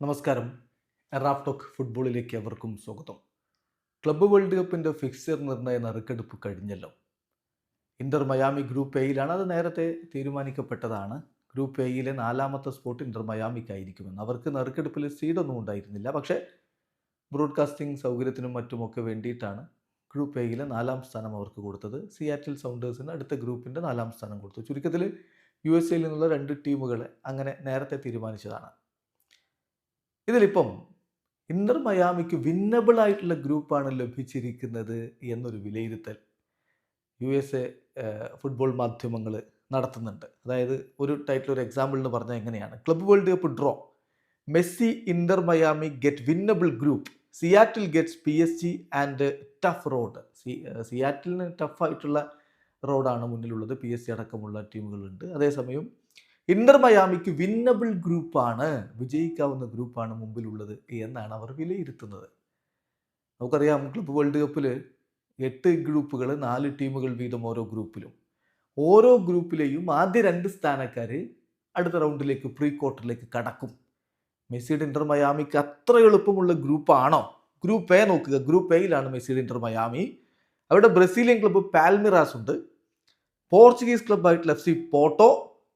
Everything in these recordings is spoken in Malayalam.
നമസ്കാരം. റാഫ് ടോക്ക് ഫുട്ബോളിലേക്ക് അവർക്കും സ്വാഗതം. ക്ലബ്ബ് വേൾഡ് കപ്പിൻ്റെ ഫിക്സർ നിർണയ നറുക്കെടുപ്പ് കഴിഞ്ഞല്ലോ. ഇന്റർ മയാമി ഗ്രൂപ്പ് എയിലാണ്. അത് നേരത്തെ തീരുമാനിക്കപ്പെട്ടതാണ്. ഗ്രൂപ്പ് എയിലെ നാലാമത്തെ സ്പോട്ട് ഇന്റർ മയാമിക്കായിരിക്കുമെന്ന്. അവർക്ക് നറുക്കെടുപ്പിൽ സീഡൊന്നും ഉണ്ടായിരുന്നില്ല. പക്ഷേ ബ്രോഡ്കാസ്റ്റിംഗ് സൗകര്യത്തിനും മറ്റുമൊക്കെ വേണ്ടിയിട്ടാണ് ഗ്രൂപ്പ് എയിലെ നാലാം സ്ഥാനം അവർക്ക് കൊടുത്തത്. സിയാറ്റിൽ സൗണ്ടേഴ്സിന് അടുത്ത ഗ്രൂപ്പിൻ്റെ നാലാം സ്ഥാനം കൊടുത്തു. ചുരുക്കത്തിൽ USA നിന്നുള്ള 2 ടീമുകളെ അങ്ങനെ നേരത്തെ തീരുമാനിച്ചതാണ്. ഇതിലിപ്പം ഇന്റർ മയാമിക്ക് വിന്നബിൾ ആയിട്ടുള്ള ഗ്രൂപ്പാണ് ലഭിച്ചിരിക്കുന്നത് എന്നൊരു വിലയിരുത്തൽ USA ഫുട്ബോൾ മാധ്യമങ്ങൾ നടത്തുന്നുണ്ട്. അതായത് ഒരു ടൈറ്റിൽ, ഒരു എക്സാമ്പിൾ എന്ന് പറഞ്ഞാൽ എങ്ങനെയാണ്: club world cup draw, Messi Inter Miami get winnable group, Seattle gets PSG and tough road. സിയാറ്റിലിന് ടഫായിട്ടുള്ള റോഡാണ് മുന്നിലുള്ളത്. PSG അടക്കമുള്ള ടീമുകളുണ്ട്. അതേസമയം ഇന്റർ മയാമിക്ക് വിന്നബിൾ ഗ്രൂപ്പാണ്, വിജയിക്കാവുന്ന ഗ്രൂപ്പാണ് മുമ്പിലുള്ളത് എന്നാണ് അവർ വിലയിരുത്തുന്നത്. നമുക്കറിയാം, ക്ലബ്ബ് വേൾഡ് കപ്പിൽ 8 ഗ്രൂപ്പുകൾ, 4 ടീമുകൾ വീതം ഓരോ ഗ്രൂപ്പിലും. ഓരോ ഗ്രൂപ്പിലെയും ആദ്യ 2 സ്ഥാനക്കാർ അടുത്ത റൗണ്ടിലേക്ക്, പ്രീ ക്വാർട്ടറിലേക്ക് കടക്കും. മെസ്സിയുടെ ഇന്റർ മയാമിക്ക് അത്ര എളുപ്പമുള്ള ഗ്രൂപ്പാണോ? ഗ്രൂപ്പ് എ നോക്കുക. ഗ്രൂപ്പ് എയിലാണ് മെസ്സിയുടെ ഇന്റർ മയാമി. അവിടെ ബ്രസീലിയൻ ക്ലബ്ബ് പാൽമിറാസ് ഉണ്ട്, പോർച്ചുഗീസ് ക്ലബ്ബായിട്ടുള്ള FC പോർട്ടോ,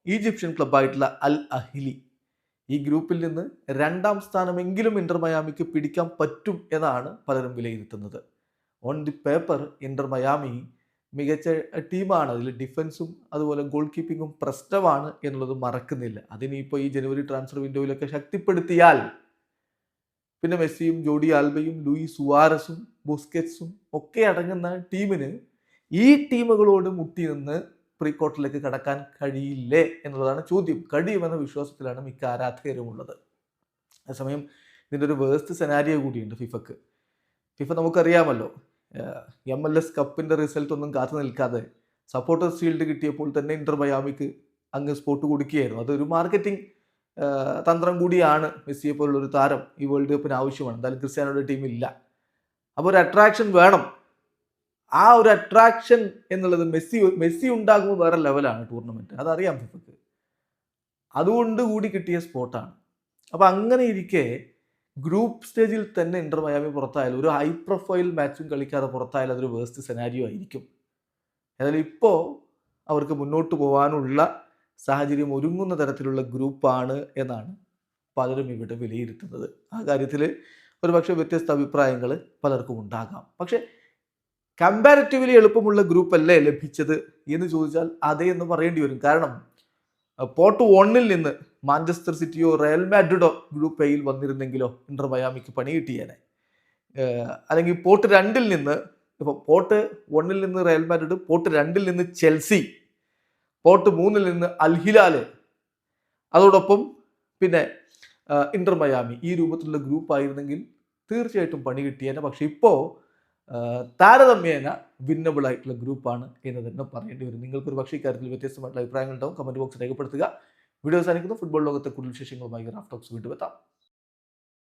ഈജിപ്ഷ്യൻ ക്ലബ്ബായിട്ടുള്ള അൽ അഹിലി. ഈ ഗ്രൂപ്പിൽ നിന്ന് 2ാം സ്ഥാനമെങ്കിലും ഇന്റർ മയാമിക്ക് പിടിക്കാൻ പറ്റും എന്നാണ് പലരും വിലയിരുത്തുന്നത്. On the paper Inter Miami മികച്ച ടീമാണ്. അതിൽ ഡിഫൻസും അതുപോലെ ഗോൾ കീപ്പിങ്ങും പ്രശ്നമാണ് എന്നുള്ളത് മറക്കുന്നില്ല. അതിനിപ്പോൾ ഈ ജനുവരി ട്രാൻസ്ഫർ വിൻഡോയിലൊക്കെ ശക്തിപ്പെടുത്തിയാൽ പിന്നെ മെസ്സിയും ജോഡി ആൽബയും ലൂയിസ് സുവാരസും ബുസ്കറ്റ്സും ഒക്കെ അടങ്ങുന്ന ടീമിന് ഈ ടീമുകളോട് മുട്ടി നിന്ന് പ്രീ ക്വാർട്ടറിലേക്ക് കടക്കാൻ കഴിയില്ലേ എന്നുള്ളതാണ് ചോദ്യം. കഴിയുമെന്ന വിശ്വാസത്തിലാണ് മിക്ക ആരാധകരും ഉള്ളത്. അതേസമയം ഇതിൻ്റെ ഒരു വേഴ്സ്റ്റ് സെനാരിയോ കൂടിയുണ്ട് ഫിഫക്ക്. ഫിഫ നമുക്കറിയാമല്ലോ, MLS കപ്പിൻ്റെ റിസൾട്ട് ഒന്നും കാത്തു നിൽക്കാതെ സപ്പോർട്ടേഴ്സ് ഷീൽഡ് കിട്ടിയപ്പോൾ തന്നെ ഇന്റർ മയാമിക്ക് അങ്ങ് സ്പോട്ട് കൊടുക്കുകയായിരുന്നു. അതൊരു മാർക്കറ്റിംഗ് തന്ത്രം കൂടിയാണ്. മെസ്സിയെ പോലുള്ളൊരു താരം ഈ വേൾഡ് കപ്പിന് ആവശ്യമാണ്. എന്തായാലും ക്രിസ്ത്യാനോയുടെ ടീമില്ല. അപ്പോൾ ഒരു അട്രാക്ഷൻ വേണം. ആ ഒരു അട്രാക്ഷൻ എന്നുള്ളത് മെസ്സി ഉണ്ടാകുമ്പോൾ വേറെ ലെവലാണ് ടൂർണമെൻറ്റ്. അതറിയാം ഫിഫക്ക്. അതുകൊണ്ട് കൂടി കിട്ടിയ സ്പോട്ടാണ്. അപ്പോൾ അങ്ങനെ ഇരിക്കെ ഗ്രൂപ്പ് സ്റ്റേജിൽ തന്നെ ഇന്റർ മയാമി പുറത്തായാലും, ഒരു ഹൈ പ്രൊഫൈൽ മാച്ചും കളിക്കാതെ പുറത്തായാലും അതൊരു വേഴ്സ്റ്റ് സെനാരിയോ ആയിരിക്കും. ഏതായാലും ഇപ്പോൾ അവർക്ക് മുന്നോട്ട് പോകാനുള്ള സാഹചര്യം ഒരുങ്ങുന്ന തരത്തിലുള്ള ഗ്രൂപ്പാണ് എന്നാണ് പലരും ഇവിടെ വിലയിരുത്തുന്നത്. ആ കാര്യത്തിൽ ഒരുപക്ഷെ വ്യത്യസ്ത അഭിപ്രായങ്ങൾ പലർക്കും ഉണ്ടാകാം. പക്ഷേ കമ്പാരിറ്റീവ്ലി എളുപ്പമുള്ള ഗ്രൂപ്പ് അല്ലേ ലഭിച്ചത് എന്ന് ചോദിച്ചാൽ അതേ എന്ന് പറയേണ്ടി വരും. കാരണം പോർട്ട് 1 നിന്ന് മാഞ്ചസ്റ്റർ സിറ്റിയോ റയൽ മാഡ്രിഡോ ഗ്രൂപ്പ് എയിൽ വന്നിരുന്നെങ്കിലോ ഇന്റർ മയാമിക്ക് പണി കിട്ടിയേനെ. അല്ലെങ്കിൽ പോർട്ട് 2 നിന്ന്, ഇപ്പോൾ പോർട്ട് 1 നിന്ന് റയൽ മാഡ്രിഡ്, പോർട്ട് 2 നിന്ന് ചെൽസി, പോർട്ട് 3 നിന്ന് അൽ ഹിലാല്, അതോടൊപ്പം പിന്നെ ഇന്റർ മയാമി, ഈ രൂപത്തിലുള്ള ഗ്രൂപ്പ് ആയിരുന്നെങ്കിൽ തീർച്ചയായിട്ടും പണി കിട്ടിയേനെ. പക്ഷെ ഇപ്പോൾ താരതമ്യേന വിന്നബിൾ ആയിട്ടുള്ള ഗ്രൂപ്പാണ് എന്ന് തന്നെ പറയേണ്ടി വരും. നിങ്ങൾക്കൊരു പക്ഷേ ഇക്കാര്യത്തിൽ വ്യത്യസ്തമായിട്ടുള്ള അഭിപ്രായങ്ങൾ ഉണ്ടാവും. കമന്റ് ബോക്സ് രേഖപ്പെടുത്തുക. വീഡിയോ അവസാനിക്കുന്നു. ഫുട്ബോൾ ലോകത്തെ കൂടുതൽ വിശേഷങ്ങളുമായി റാഫ് ടോക്സ് വീണ്ടും എത്താം.